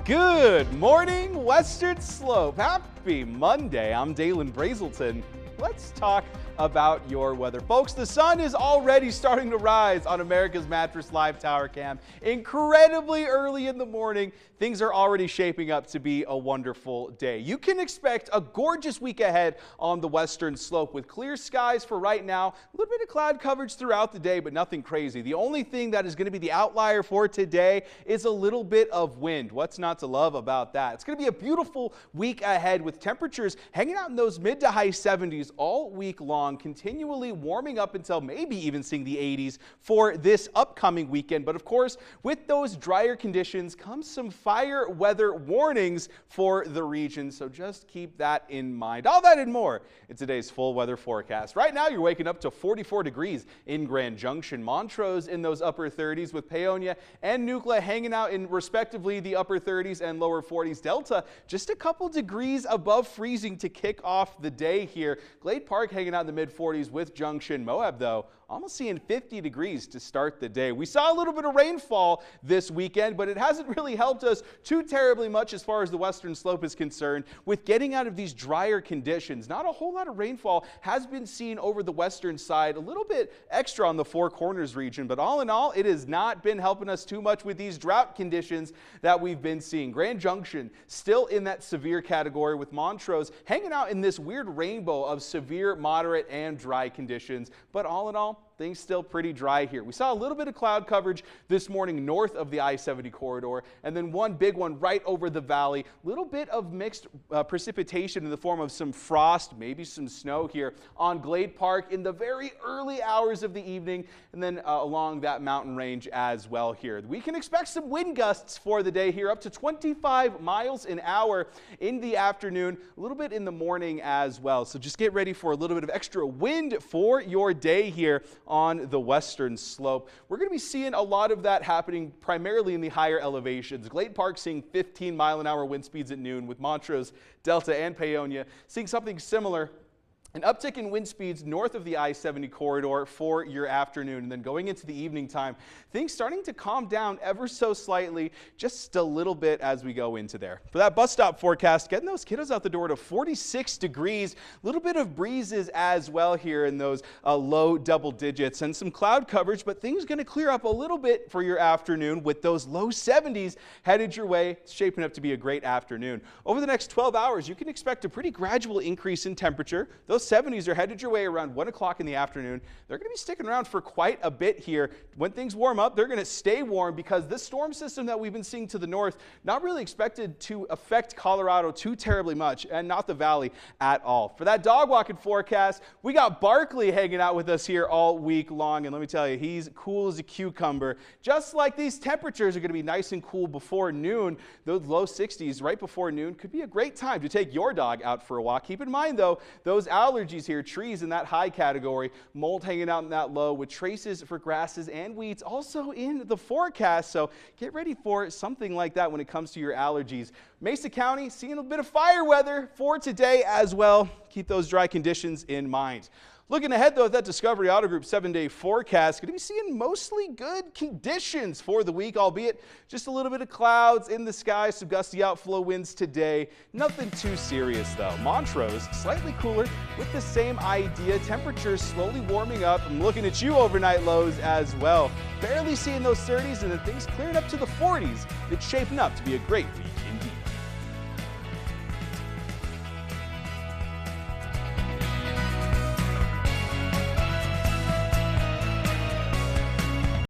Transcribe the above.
Good morning, Western Slope. Happy Monday. I'm Dalen Brazelton. Let's talk about your weather. Folks, the sun is already starting to rise on America's Mattress Live Tower Cam. Incredibly early in the morning, things are already shaping up to be a wonderful day. You can expect a gorgeous week ahead on the Western Slope with clear skies for right now. A little bit of cloud coverage throughout the day, but nothing crazy. The only thing that is going to be the outlier for today is a little bit of wind. What's not to love about that? It's going to be a beautiful week ahead with temperatures hanging out in those mid to high 70s all week long, continually warming up until maybe even seeing the 80s for this upcoming weekend. But of course, with those drier conditions comes some fire weather warnings for the region, so just keep that in mind. All that and more in today's full weather forecast. Right now, you're waking up to 44 degrees in Grand Junction. Montrose in those upper 30s, with Paonia and Nucla hanging out in respectively the upper 30s and lower 40s. Delta just a couple degrees above freezing to kick off the day here. Glade Park hanging out in the mid 40s with Junction. Moab, though, almost seeing 50 degrees to start the day. We saw a little bit of rainfall this weekend, but it hasn't really helped us too terribly much as far as the Western Slope is concerned with getting out of these drier conditions. Not a whole lot of rainfall has been seen over the western side, a little bit extra on the Four Corners region, but all in all, it has not been helping us too much with these drought conditions that we've been seeing. Grand Junction still in that severe category, with Montrose hanging out in this weird rainbow of severe, moderate, and dry conditions, but all in all, things still pretty dry here. We saw a little bit of cloud coverage this morning north of the I-70 corridor, and then one big one right over the valley. Little bit of mixed precipitation in the form of some frost, maybe some snow here on Glade Park in the very early hours of the evening, and then along that mountain range as well here. We can expect some wind gusts for the day here, up to 25 miles an hour in the afternoon, a little bit in the morning as well. So just get ready for a little bit of extra wind for your day here on the Western Slope. We're going to be seeing a lot of that happening primarily in the higher elevations. Glade Park seeing 15-mile-an-hour wind speeds at noon, with Montrose, Delta, and Paonia seeing something similar. An uptick in wind speeds north of the I-70 corridor for your afternoon, and then going into the evening time, things starting to calm down ever so slightly, just a little bit as we go into there. For that bus stop forecast, getting those kiddos out the door to 46 degrees, a little bit of breezes as well here in those low double digits, and some cloud coverage, but things going to clear up a little bit for your afternoon with those low 70s headed your way. It's shaping up to be a great afternoon. Over the next 12 hours, you can expect a pretty gradual increase in temperature. Those 70s are headed your way around 1 o'clock in the afternoon. They're going to be sticking around for quite a bit here. When things warm up, they're going to stay warm because this storm system that we've been seeing to the north, not really expected to affect Colorado too terribly much, and not the valley at all. For that dog walking forecast, we got Barkley hanging out with us here all week long, and let me tell you, he's cool as a cucumber. Just like these temperatures are going to be nice and cool before noon, those low 60s right before noon could be a great time to take your dog out for a walk. Keep in mind, though, those allergies here, trees in that high category, mold hanging out in that low, with traces for grasses and weeds also in the forecast, so get ready for something like that when it comes to your allergies. Mesa County seeing a bit of fire weather for today as well. Keep those dry conditions in mind. Looking ahead, though, at that Discovery Auto Group 7-day forecast, going to be seeing mostly good conditions for the week, albeit just a little bit of clouds in the sky, some gusty outflow winds today. Nothing too serious, though. Montrose, slightly cooler with the same idea. Temperatures slowly warming up. I'm looking at you overnight lows as well. Barely seeing those 30s, and then things clearing up to the 40s. It's shaping up to be a great week indeed.